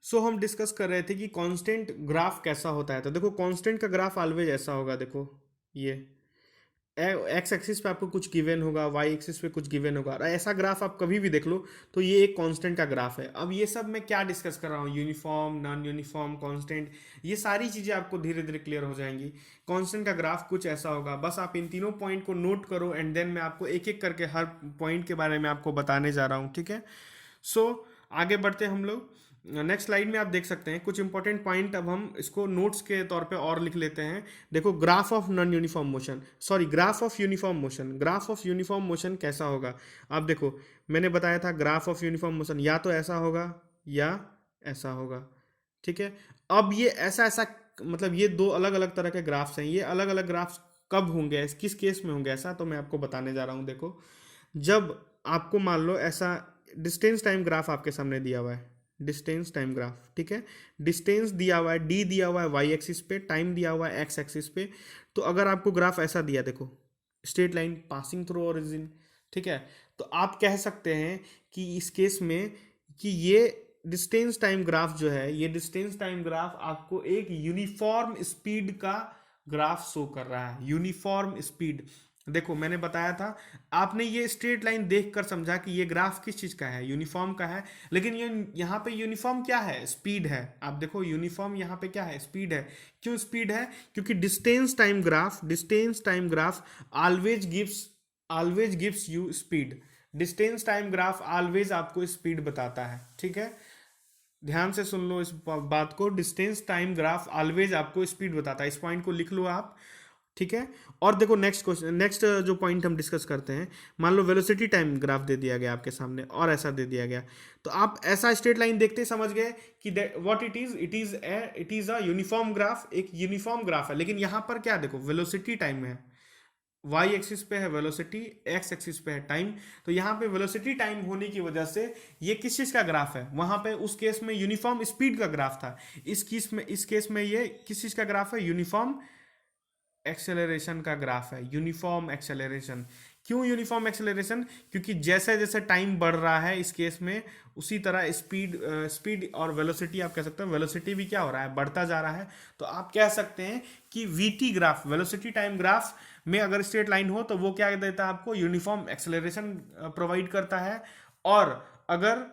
हम डिस्कस कर रहे थे कि कांस्टेंट ग्राफ कैसा होता है। तो देखो कांस्टेंट का ग्राफ ऑलवेज ऐसा होगा। देखो ये एक्स एक्सिस पे आपको कुछ गिवन होगा, वाई एक्सिस पे कुछ गिवन होगा, और ऐसा ग्राफ आप कभी भी देख लो तो ये एक कांस्टेंट का ग्राफ है। अब ये सब मैं क्या डिस्कस कर रहा हूँ, यूनिफॉर्म, नॉन यूनिफॉर्म, कांस्टेंट, ये सारी चीज़ें आपको धीरे धीरे क्लियर हो जाएंगी। कांस्टेंट का ग्राफ कुछ ऐसा होगा, बस आप इन तीनों पॉइंट को नोट करो एंड देन मैं आपको एक एक करके हर पॉइंट के बारे में आपको बताने जा रहा हूँ, ठीक है। सो आगे बढ़ते हैं हम लोग। नेक्स्ट स्लाइड में आप देख सकते हैं कुछ इंपॉर्टेंट पॉइंट, अब हम इसको नोट्स के तौर पे और लिख लेते हैं। देखो graph of non uniform motion, sorry graph of uniform motion, graph of uniform motion कैसा होगा। आप देखो मैंने बताया था ग्राफ ऑफ यूनिफॉर्म मोशन या तो ऐसा होगा या ऐसा होगा, ठीक है। अब ये ऐसा ऐसा मतलब ये दो अलग अलग तरह के ग्राफ्स हैं। ये अलग अलग ग्राफ्स कब होंगे, किस केस में होंगे ऐसा, तो मैं आपको बताने जा रहा हूँ। देखो जब आपको मान लो ऐसा डिस्टेंस टाइम ग्राफ आपके सामने दिया हुआ है, डिस्टेंस टाइम ग्राफ, ठीक है। डिस्टेंस दिया हुआ है, डी दिया हुआ है वाई एक्सिस पे, टाइम दिया हुआ है एक्स एक्सिस पे। तो अगर आपको ग्राफ ऐसा दिया, देखो straight line passing through origin, ठीक है, तो आप कह सकते हैं कि इस केस में कि ये डिस्टेंस टाइम ग्राफ जो है, ये डिस्टेंस टाइम ग्राफ आपको एक यूनिफॉर्म स्पीड का ग्राफ शो कर रहा है। यूनिफॉर्म स्पीड, देखो मैंने बताया था, आपने ये स्ट्रेट लाइन देखकर समझा कि ये ग्राफ किस चीज का है, यूनिफॉर्म का है। लेकिन ये यहाँ पे यूनिफॉर्म क्या है, स्पीड है। आप देखो यूनिफॉर्म यहाँ पे क्या है, स्पीड है। क्यों स्पीड है, क्योंकि distance time graph always gives you speed. Distance time graph always आपको स्पीड बताता है, ठीक है। ध्यान से सुन लो इस बात को, डिस्टेंस टाइम ग्राफ ऑलवेज आपको स्पीड बताता है। इस पॉइंट को लिख लो आप, ठीक है। और देखो नेक्स्ट क्वेश्चन, नेक्स्ट जो पॉइंट हम डिस्कस करते हैं, मान लो वेलोसिटी टाइम ग्राफ दे दिया गया आपके सामने और ऐसा दे दिया गया, तो आप ऐसा स्ट्रेट लाइन देखते ही समझ गए कि what it is a uniform graph, एक यूनिफॉर्म ग्राफ है। लेकिन यहां पर क्या देखो, वेलोसिटी टाइम है, वाई एक्सिस पे है वेलोसिटी, एक्स एक्सिस पे है टाइम। तो यहाँ पे वेलोसिटी टाइम होने की वजह से ये किस चीज का ग्राफ है, वहां पे उस केस में यूनिफॉर्म स्पीड का ग्राफ था। इस केस में ये किस चीज का ग्राफ है, यूनिफॉर्म एक्सेलरेशन का ग्राफ है, यूनिफॉर्म एक्सेलरेशन। क्यों यूनिफॉर्म एक्सेलरेशन, क्योंकि जैसे जैसे टाइम बढ़ रहा है इस केस में, उसी तरह स्पीड और वेलोसिटी, आप कह सकते हैं वेलोसिटी भी क्या हो रहा है, बढ़ता जा रहा है। तो आप कह सकते हैं कि VT graph, velocity time graph में अगर स्ट्रेट लाइन हो तो वो क्या देता है आपको, यूनिफॉर्म एक्सेलरेशन प्रोवाइड करता है। और अगर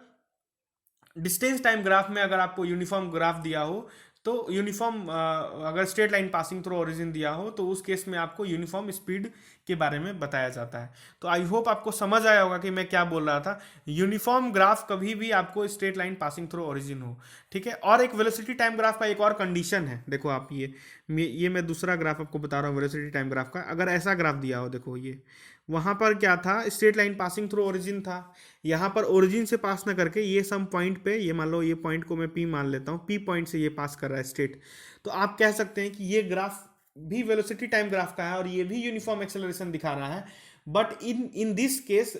डिस्टेंस टाइम ग्राफ में अगर आपको यूनिफॉर्म ग्राफ दिया हो, तो यूनिफॉर्म अगर straight line passing through origin दिया हो, तो उस केस में आपको यूनिफॉर्म स्पीड के बारे में बताया जाता है। तो आई होप आपको समझ आया होगा कि मैं क्या बोल रहा था। यूनिफॉर्म ग्राफ कभी भी आपको straight line passing through origin हो, ठीक है। और एक वेलोसिटी टाइम ग्राफ का एक और कंडीशन है, देखो आप ये मैं दूसरा ग्राफ आपको बता रहा हूँ वेलोसिटी टाइम ग्राफ का। अगर ऐसा ग्राफ दिया हो, देखो ये वहां पर क्या था, straight line passing through origin था। यहाँ पर ओरिजिन से पास ना करके ये सम पॉइंट पे, ये मान लो ये पॉइंट को मैं पी मान लेता हूँ, पी पॉइंट से ये पास कर रहा है स्ट्रेट। तो आप कह सकते हैं कि ये ग्राफ भी वेलोसिटी टाइम ग्राफ का है और ये भी यूनिफॉर्म एक्सेलरेशन दिखा रहा है। But in this case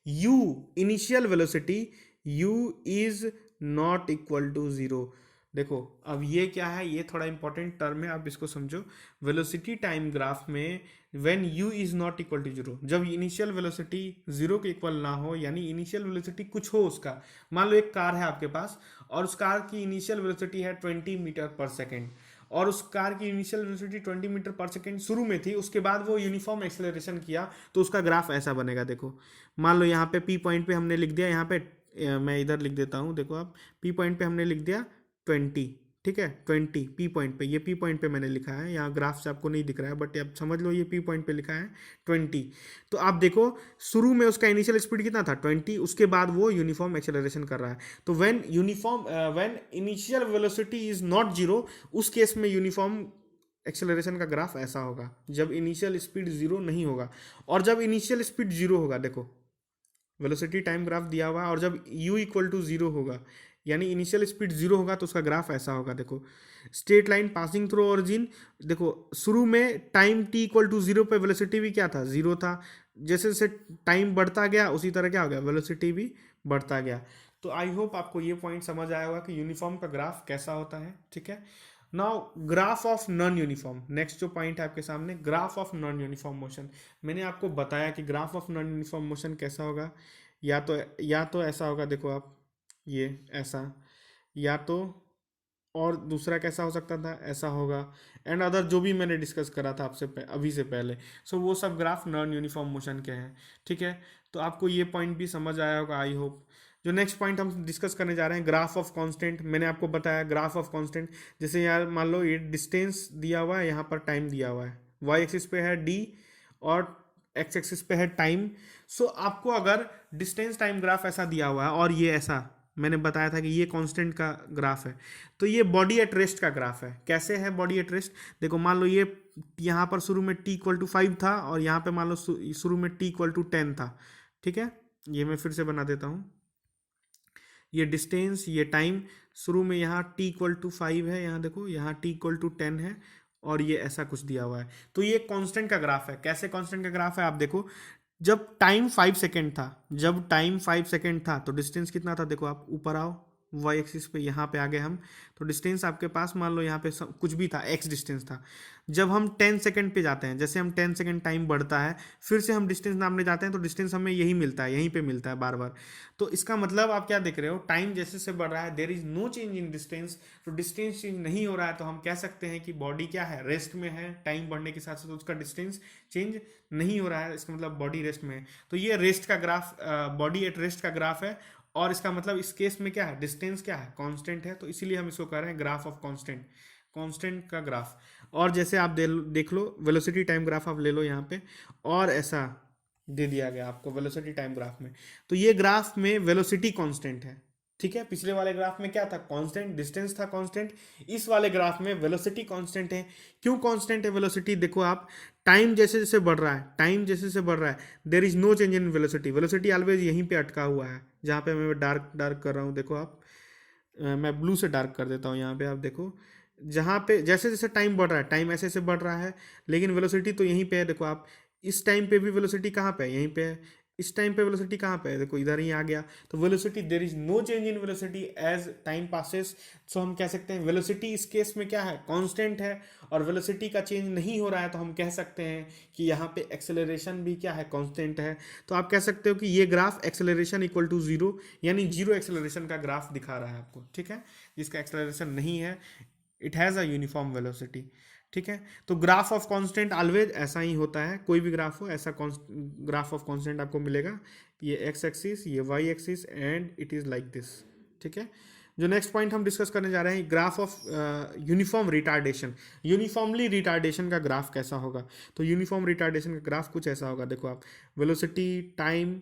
u, initial velocity u is not equal to zero. देखो अब ये क्या है, ये थोड़ा इंपॉर्टेंट टर्म है, आप इसको समझो। वेलोसिटी टाइम ग्राफ में when u is not equal to zero, जब इनिशियल वेलोसिटी जीरो के इक्वल ना हो, यानी इनिशियल वेलोसिटी कुछ हो उसका, मान लो एक कार है आपके पास और उस कार की इनिशियल वेलोसिटी है 20 मीटर पर सेकेंड, और उस कार की इनिशियल वेलोसिटी 20 मीटर पर सेकेंड शुरू में थी, उसके बाद वो यूनिफॉर्म एक्सेलरेशन किया, तो उसका ग्राफ ऐसा बनेगा। देखो मान लो यहाँ पे पी पॉइंट पे हमने लिख दिया, यहाँ पे मैं इधर लिख देता हूँ, देखो आप पी पॉइंट पे हमने लिख दिया 20, ठीक है। 20 पी पॉइंट पे, ये पी पॉइंट पे मैंने लिखा है, यहाँ ग्राफ से आपको नहीं दिख रहा है बट आप समझ लो ये पी पॉइंट पे लिखा है 20। तो आप देखो शुरू में उसका इनिशियल स्पीड कितना था 20, उसके बाद वो यूनिफॉर्म एक्सेलरेशन कर रहा है। तो when initial velocity is not zero, उस केस में यूनिफॉर्म एक्सेलरेशन का ग्राफ ऐसा होगा, जब इनिशियल स्पीड जीरो नहीं होगा। और जब इनिशियल स्पीड जीरो होगा, देखो वेलोसिटी टाइम ग्राफ दिया हुआ है, और जब u इक्वल टू जीरो होगा, यानी इनिशियल स्पीड जीरो होगा, तो उसका ग्राफ ऐसा होगा। देखो straight line passing through origin, देखो शुरू में time t equal to zero पे वेलोसिटी भी क्या था, जीरो था। जैसे जैसे टाइम बढ़ता गया उसी तरह क्या हो गया, वेलोसिटी भी बढ़ता गया। तो आई होप आपको ये पॉइंट समझ आया होगा कि यूनिफॉर्म का ग्राफ कैसा होता है, ठीक है। Now graph of non uniform, next जो पॉइंट है आपके सामने, graph of non uniform motion. मैंने आपको बताया कि graph of non uniform motion कैसा होगा, या तो ऐसा होगा, देखो आप ये ऐसा, या तो, और दूसरा कैसा हो सकता था, ऐसा होगा, एंड अदर जो भी मैंने डिस्कस करा था आपसे अभी से पहले। सो वो सब ग्राफ नॉन यूनिफॉर्म मोशन के हैं। ठीक है, तो आपको ये पॉइंट भी समझ आया होगा आई होप। जो नेक्स्ट पॉइंट हम डिस्कस करने जा रहे हैं, ग्राफ ऑफ कांस्टेंट। मैंने आपको बताया ग्राफ ऑफ कांस्टेंट, जैसे यार मान लो ये डिस्टेंस दिया हुआ है, यहाँ पर टाइम दिया हुआ है, वाई एक्सिस पे है डी और एक्स एक्सिस पे है टाइम। सो आपको अगर डिस्टेंस टाइम ग्राफ ऐसा दिया हुआ है और ये ऐसा, मैंने बताया था कि ये कांस्टेंट का ग्राफ है, तो ये बॉडी एट रेस्ट का ग्राफ है। कैसे है बॉडी एट रेस्ट? देखो मान लो ये यहाँ पर शुरू में t इक्वल टू 5 था और यहाँ पे मान लो शुरू में t इक्वल टू 10 था। ठीक है, ये मैं फिर से बना देता हूँ, ये डिस्टेंस, ये टाइम, शुरू में यहाँ t इक्वल टू 5 है, यहाँ देखो यहाँ t इक्वल टू 10 है और ये ऐसा कुछ दिया हुआ है। तो ये कांस्टेंट का ग्राफ है। कैसे कांस्टेंट का ग्राफ है? आप देखो, जब टाइम 5 सेकेंड था, जब टाइम 5 सेकेंड था तो डिस्टेंस कितना था? देखो आप ऊपर आओ, वाई एक्सिस पे यहाँ पे आ गए हम, तो डिस्टेंस आपके पास मान लो यहाँ पे कुछ भी था, एक्स डिस्टेंस था। जब हम 10 सेकेंड पे जाते हैं, जैसे हम 10 सेकेंड टाइम बढ़ता है, फिर से हम डिस्टेंस नापने जाते हैं तो डिस्टेंस हमें यही मिलता है, यहीं पे मिलता है बार बार। तो इसका मतलब आप क्या देख रहे हो, टाइम जैसे से बढ़ रहा है, there is no change in distance, तो डिस्टेंस चेंज नहीं हो रहा है, तो हम कह सकते हैं कि बॉडी क्या है, रेस्ट में है। टाइम बढ़ने के साथ साथ उसका डिस्टेंस चेंज नहीं हो रहा है, इसका मतलब बॉडी रेस्ट में है। तो ये रेस्ट का ग्राफ, बॉडी एट रेस्ट का ग्राफ है। और इसका मतलब इस केस में क्या है, डिस्टेंस क्या है, कांस्टेंट है, तो इसीलिए हम इसको कह रहे हैं ग्राफ ऑफ कांस्टेंट, कांस्टेंट का ग्राफ। और जैसे आप देख लो वेलोसिटी टाइम ग्राफ आप ले लो यहाँ पे, और ऐसा दे दिया गया आपको वेलोसिटी टाइम ग्राफ में, तो ये ग्राफ में वेलोसिटी कांस्टेंट है। ठीक है, पिछले वाले ग्राफ में क्या था, कांस्टेंट डिस्टेंस था कांस्टेंट, इस वाले ग्राफ में वेलोसिटी कांस्टेंट है। क्यों कांस्टेंट है वेलोसिटी? देखो आप, टाइम जैसे जैसे बढ़ रहा है, टाइम जैसे जैसे बढ़ रहा है, there is no change in velocity, velocity always यहीं पे अटका हुआ है, जहाँ पे मैं डार्क डार्क कर रहा हूँ। देखो आप, मैं ब्लू से डार्क कर देता हूँ, यहाँ पे आप देखो, जहाँ पे जैसे जैसे टाइम बढ़ रहा है, टाइम ऐसे ऐसे बढ़ रहा है, लेकिन वेलोसिटी तो यहीं पे है। देखो आप, इस टाइम पे भी वेलोसिटी कहाँ पे है, यहीं पे है। इस टाइम पे वेलोसिटी कहाँ पे है, देखो इधर ही आ गया। तो velocity, there is no change in velocity as time passes. So हम कह सकते हैं वेलोसिटी इस केस में क्या है, कांस्टेंट है, और वेलोसिटी का चेंज नहीं हो रहा है, तो हम कह सकते हैं कि यहाँ पे एक्सेलरेशन भी क्या है, कांस्टेंट है। तो आप कह सकते हो कि ये graph acceleration equal to zero, यानी जीरो एक्सेलरेशन का ग्राफ दिखा रहा है आपको। ठीक है, जिसका एक्सेलरेशन नहीं है, it has a uniform velocity. ठीक है, तो ग्राफ ऑफ कांस्टेंट ऑलवेज ऐसा ही होता है, कोई भी ग्राफ हो ऐसा ग्राफ ऑफ कांस्टेंट आपको मिलेगा। ये एक्स एक्सिस, ये Y axis, and it is like this. ठीक है, जो नेक्स्ट पॉइंट हम डिस्कस करने जा रहे हैं, graph of uniform retardation. Uniformly retardation का ग्राफ कैसा होगा? तो यूनिफॉर्म रिटार्डेशन का ग्राफ कुछ ऐसा होगा। देखो आप, velocity time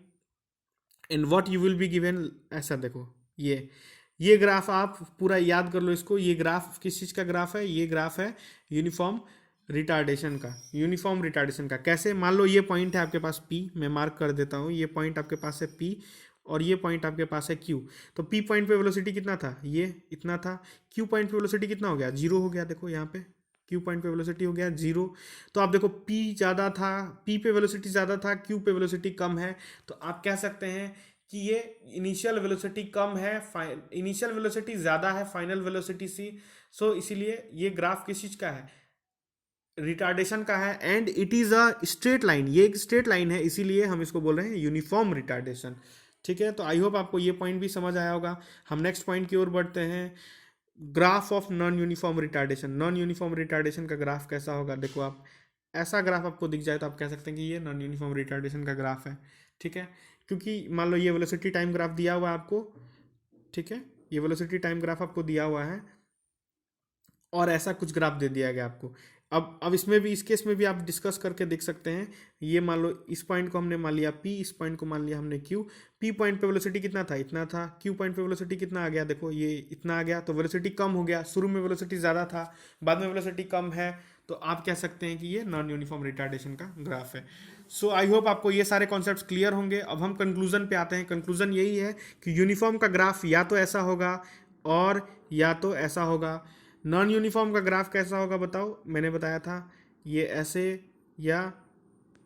and what you will be given, ऐसा देखो, ये ग्राफ आप पूरा याद कर लो इसको। ये ग्राफ किस चीज़ का ग्राफ है? ये ग्राफ है यूनिफॉर्म रिटार्डेशन का। यूनिफॉर्म रिटार्डेशन का कैसे? मान लो ये पॉइंट है आपके पास P, मैं मार्क कर देता हूँ, ये पॉइंट आपके पास है P और ये पॉइंट आपके पास है Q। तो P पॉइंट पे वेलोसिटी कितना था? ये इतना था। Q पॉइंट पे वेलोसिटी कितना हो गया? जीरो हो गया। देखो यहाँ पे Q पॉइंट पे वेलोसिटी हो गया जीरो। तो आप देखो P ज़्यादा था, P पे वेलोसिटी ज़्यादा था, Q पे वेलोसिटी कम है, तो आप कह सकते हैं कि ये इनिशियल वेलोसिटी कम है, इनिशियल वेलोसिटी ज़्यादा है फाइनल वेलोसिटी से। सो इसीलिए ये ग्राफ किस चीज़ का है? रिटार्डेशन का है, and it is a straight line, ये एक स्ट्रेट लाइन है, इसीलिए हम इसको बोल रहे हैं यूनिफॉर्म रिटार्डेशन। ठीक है, तो आई होप आपको ये पॉइंट भी समझ आया होगा। हम नेक्स्ट पॉइंट की ओर बढ़ते हैं, graph of non uniform retardation. Non uniform retardation का ग्राफ कैसा होगा? देखो आप, ऐसा ग्राफ आपको दिख जाए तो आप कह सकते हैं कि ये नॉन यूनिफॉर्म रिटार्डेशन का ग्राफ है। ठीक है, क्योंकि मान लो ये वेलोसिटी टाइम ग्राफ दिया हुआ है आपको। ठीक है, ये वेलोसिटी टाइम ग्राफ आपको दिया हुआ है और ऐसा कुछ ग्राफ दे दिया गया आपको। अब इसमें भी, इस केस में भी आप डिस्कस करके देख सकते हैं। ये मान लो इस पॉइंट को हमने मान लिया P, इस पॉइंट को मान लिया हमने Q। P पॉइंट पे वेलोसिटी कितना था? इतना था। Q पॉइंट पे वेलोसिटी कितना आ गया? देखो ये इतना आ गया, तो वेलोसिटी कम हो गया। शुरू में वेलोसिटी ज़्यादा था, बाद में वेलोसिटी कम है, तो आप कह सकते हैं कि ये नॉन यूनिफॉर्म रिटार्डेशन का ग्राफ है। सो आई होप आपको ये सारे कॉन्सेप्ट्स क्लियर होंगे। अब हम कंक्लूजन पे आते हैं। कंक्लूजन यही है कि यूनिफॉर्म का ग्राफ या तो ऐसा होगा और या तो ऐसा होगा। नॉन यूनिफॉर्म का ग्राफ कैसा होगा बताओ? मैंने बताया था ये ऐसे या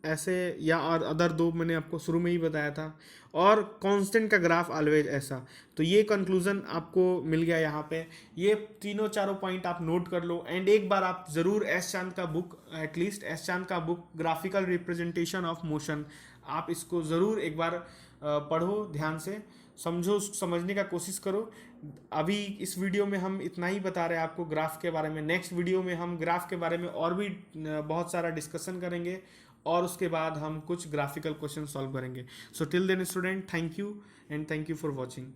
ऐसे, या और अदर दो मैंने आपको शुरू में ही बताया था। और कांस्टेंट का ग्राफ ऑलवेज ऐसा। तो ये कंक्लूजन आपको मिल गया यहाँ पे। ये तीनों चारों पॉइंट आप नोट कर लो, एंड एक बार आप ज़रूर एस चांद का बुक, एटलीस्ट एस चांद का book graphical representation of motion, आप इसको ज़रूर एक बार पढ़ो ध्यान से। समझो, समझने का कोशिश करो। अभी इस वीडियो में हम इतना ही बता रहे हैं आपको ग्राफ के बारे में। नेक्स्ट वीडियो में हम ग्राफ के बारे में और भी बहुत सारा डिस्कशन करेंगे और उसके बाद हम कुछ ग्राफिकल क्वेश्चन सॉल्व करेंगे। So till then student, thank you and thank you for watching.